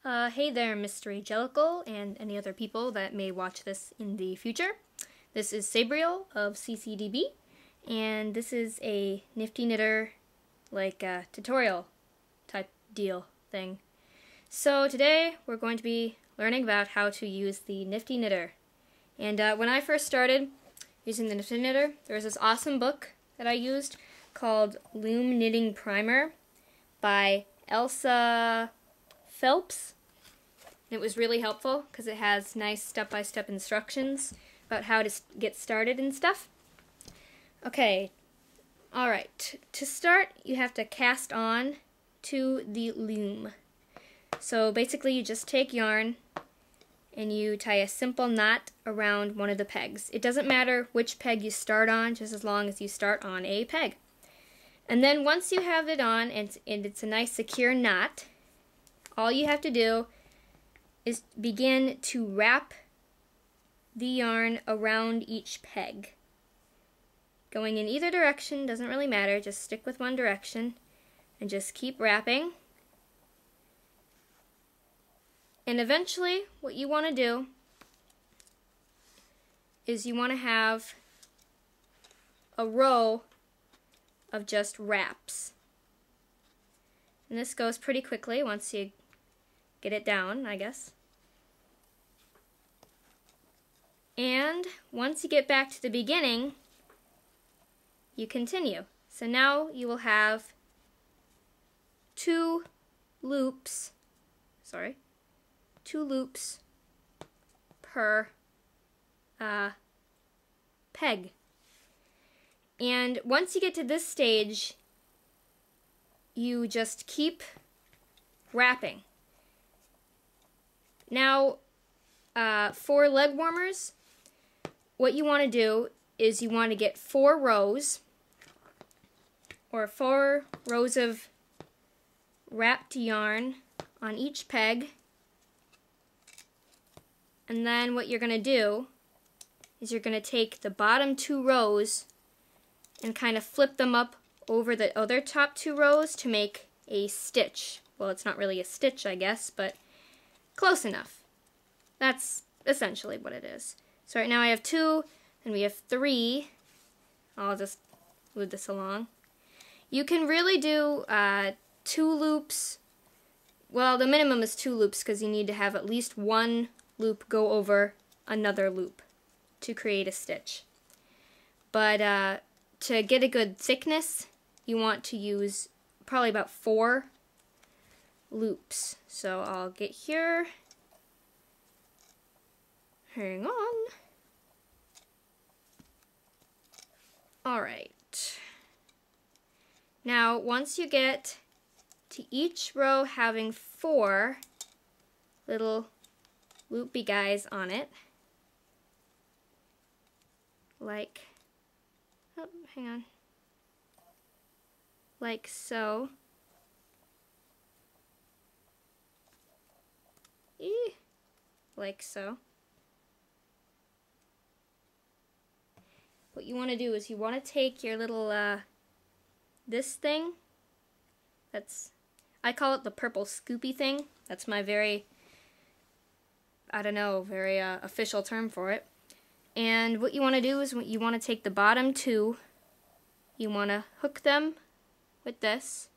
Hey there, Mr. Jellicle, and any other people that may watch this in the future. This is Sabriel of CCDB, and this is a Nifty Knitter, tutorial type deal thing. So today we're going to be learning about how to use the Nifty Knitter. And when I first started using the Nifty Knitter, there was this awesome book that I used called Loom Knitting Primer by Elsa Phelps. It was really helpful because it has nice step-by-step instructions about how to get started and stuff. Okay, alright. To start, you have to cast on to the loom. So basically you just take yarn and you tie a simple knot around one of the pegs. It doesn't matter which peg you start on, just as long as you start on a peg. And then once you have it on and it's a nice secure knot, all you have to do is begin to wrap the yarn around each peg. Going in either direction, doesn't really matter, just stick with one direction and just keep wrapping. And eventually what you want to do is you want to have a row of just wraps. And this goes pretty quickly once you get it down, I guess. And once you get back to the beginning, you continue. So now you will have two loops per peg. And once you get to this stage, you just keep wrapping. Now, for leg warmers, what you want to do is you want to get 4 rows, or 4 rows of wrapped yarn on each peg. And then what you're going to do is you're going to take the bottom 2 rows and kind of flip them up over the other top 2 rows to make a stitch. Well, it's not really a stitch, I guess, but close enough. That's essentially what it is. So right now I have 2, and we have 3. I'll just move this along. You can really do 2 loops. Well, the minimum is 2 loops because you need to have at least 1 loop go over another loop to create a stitch. But to get a good thickness, you want to use probably about 4 loops. So I'll get here. Hang on. Alright. Now, once you get to each row having 4 little loopy guys on it, like so. Like so. What you want to do is you want to take your little, this thing, I call it the purple scoopy thing. That's my very official term for it. And what you want to do is you want to take the bottom 2, you want to hook them with this,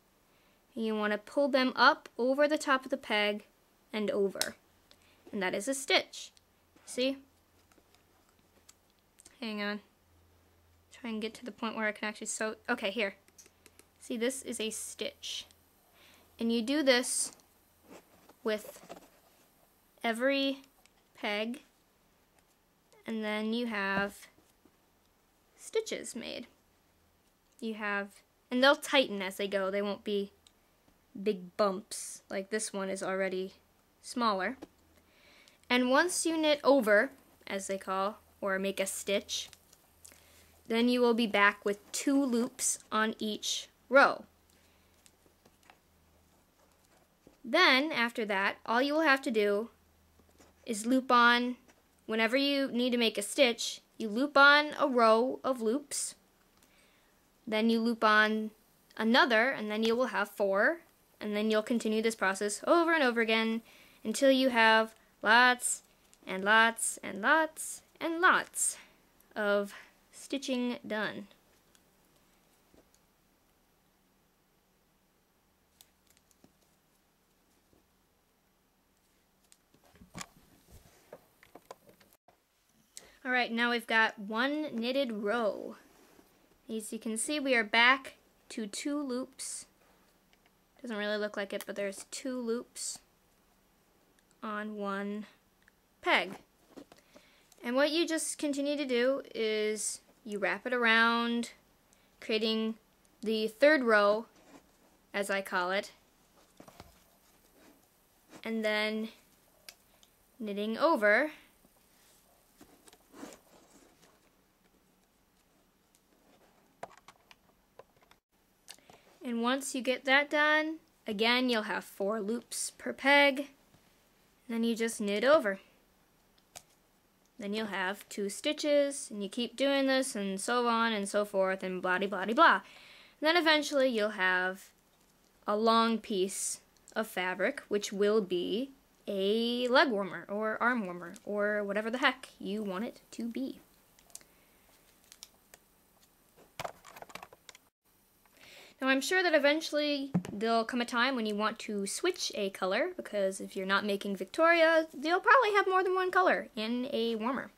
and you want to pull them up over the top of the peg and over. And that is a stitch. See? Hang on. Try and get to the point where I can actually sew. Okay, here. See, this is a stitch. And you do this with every peg, and then you have stitches made. And they'll tighten as they go. They won't be big bumps. Like this one is already smaller. And once you knit over, as they call, or make a stitch, then you will be back with 2 loops on each row. Then, after that, all you will have to do is loop on, whenever you need to make a stitch, you loop on a row of loops, then you loop on another, and then you will have 4, and then you'll continue this process over and over again until you have lots and lots and lots and lots of stitching done. Alright, now we've got one knitted row. As you can see, we are back to 2 loops. Doesn't really look like it, but there's 2 loops on one peg. And what you just continue to do is you wrap it around, creating the 3rd row, as I call it, and then knitting over. And once you get that done, again, you'll have 4 loops per peg. Then you just knit over. Then you'll have 2 stitches, and you keep doing this, and so on and so forth, and blah blah blah blah. Then eventually you'll have a long piece of fabric, which will be a leg warmer, or arm warmer, or whatever the heck you want it to be. Now I'm sure that eventually there'll come a time when you want to switch a color, because if you're not making Victoria, they'll probably have more than one color in a warmer.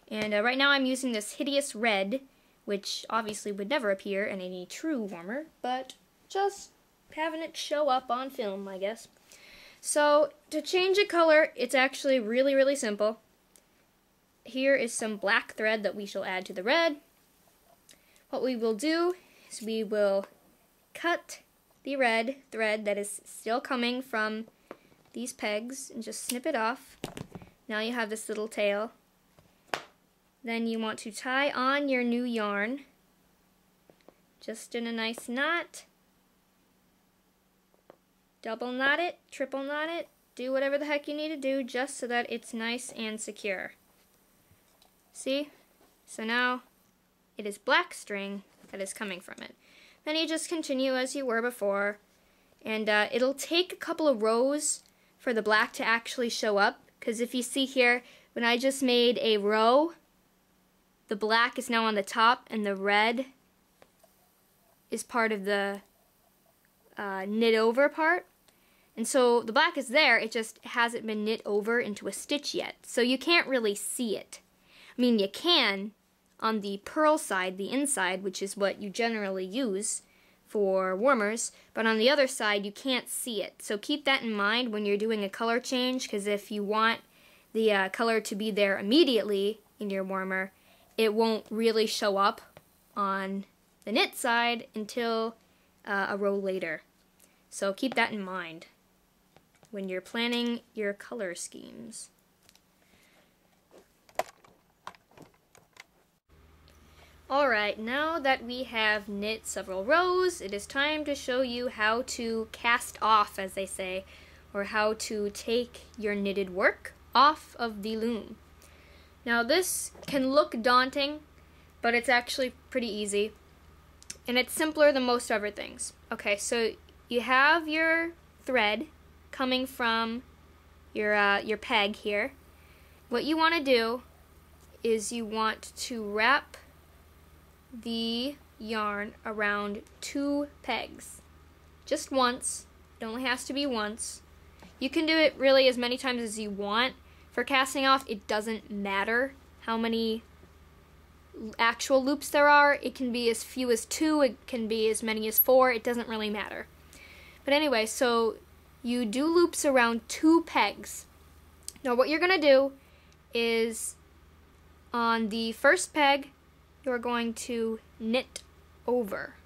And right now I'm using this hideous red, which obviously would never appear in any true warmer, but just having it show up on film, I guess. So to change a color, it's actually really, really simple. Here is some black thread that we shall add to the red. What we will do is we will cut the red thread that is still coming from these pegs and just snip it off. Now you have this little tail. Then you want to tie on your new yarn just in a nice knot. Double knot it, triple knot it, do whatever the heck you need to do just so that it's nice and secure. See? So now it is black string that is coming from it. Then you just continue as you were before, and it'll take a couple of rows for the black to actually show up, because if you see here, when I just made a row, the black is now on the top, and the red is part of the knit over part. And so the black is there, it just hasn't been knit over into a stitch yet. So you can't really see it. I mean, you can on the purl side, the inside, which is what you generally use for warmers, but on the other side you can't see it. So keep that in mind when you're doing a color change, because if you want the color to be there immediately in your warmer, it won't really show up on the knit side until a row later. So keep that in mind when you're planning your color schemes. Alright, now that we have knit several rows, it is time to show you how to cast off, as they say, or how to take your knitted work off of the loom. Now this can look daunting, but it's actually pretty easy, and it's simpler than most other things. Okay, so you have your thread coming from your peg here. What you want to do is you want to wrap the yarn around 2 pegs. Just once. It only has to be once. You can do it really as many times as you want. For casting off, it doesn't matter how many actual loops there are. It can be as few as 2, it can be as many as 4, it doesn't really matter. But anyway, so you do loops around 2 pegs. Now what you're going to do is on the first peg, you're going to knit over.